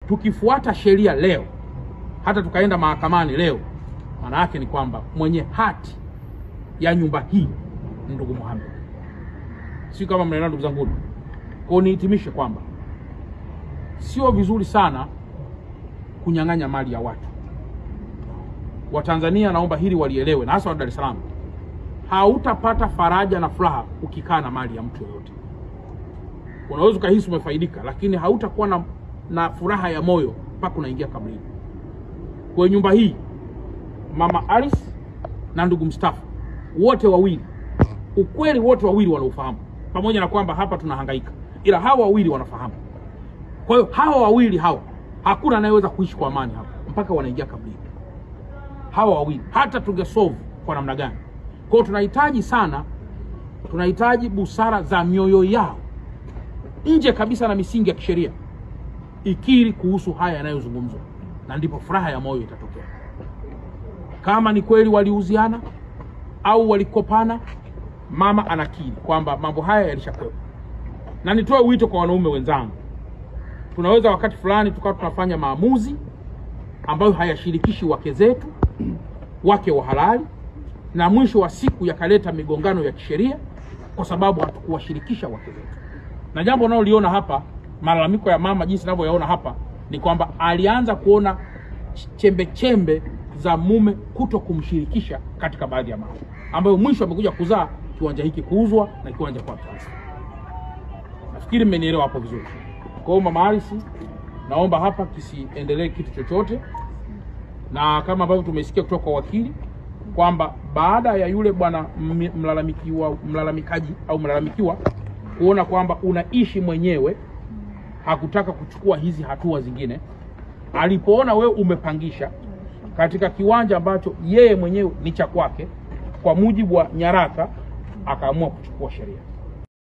tukifuata sheria leo, hata tukaenda mahakamani leo, maana yake ni kwamba mwenye hati ya nyumba hii ndugu Mohamed. Si kama mnaelewa ndugu zangu. Kwa nihitimishe kwamba sio vizuri sana kunyang'anya mali ya watu. Watanzania naomba hili walielewe, na hasa wa Dar es Salaam. Hautapata faraja na furaha ukikaa na mali ya mtu yoyote. Unaweza ukahisi umefaidika, lakini hautakuwa na furaha ya moyo mpaka unaingia kabrini. Kwa nyumba hii Mama Alice na ndugu Mustafa wote wawili, ukweli wote wawili wanaofahamu, pamoja na kwamba hapa tunahangaika, ila hawa wawili wanafahamu. Kwa hiyo hawa wawili hawa hakuna anayeweza kuishi kwa amani hapa mpaka wanaingia kabrini. Hawa wawili hata tungesolve kwa namna gani. Kwa hiyo tunahitaji busara za mioyo yao nje kabisa na misingi ya kisheria ikiri kuhusu haya yanayozungumzwa, na ndipo furaha ya moyo itatokea. Kama ni kweli waliuziana au walikopana, mama anakiri kwamba mambo haya yalishakwepo. Na nitoe wito kwa wanaume wenzangu, tunaweza wakati fulani tukawa tunafanya maamuzi ambayo hayashirikishi wake zetu, wake wa halali, na mwisho wa siku yakaleta migongano ya kisheria kwa sababu hatukuwashirikisha wake zetu. Na jambo unaloliona hapa, malalamiko ya mama jinsi ninavyoyaona hapa, ni kwamba alianza kuona chembe za mume kuto kumshirikisha katika baadhi ya mambo, ambayo mwisho amekuja kuzaa kiwanja hiki kuuzwa na kiwanja kwa sasa. Nafikiri mmenielewa hapo vizuri. Kwa hiyo Mama Alice, naomba hapa kisiendelee kitu chochote, na kama ambavyo tumesikia kutoka kwa wakili kwamba baada ya yule bwana mlalamikaji au mlalamikiwa kuona kwamba unaishi mwenyewe, hakutaka kuchukua hizi hatua zingine, alipoona wewe umepangisha katika kiwanja ambacho yeye mwenyewe ni cha kwake kwa mujibu wa nyaraka, akaamua kuchukua sheria.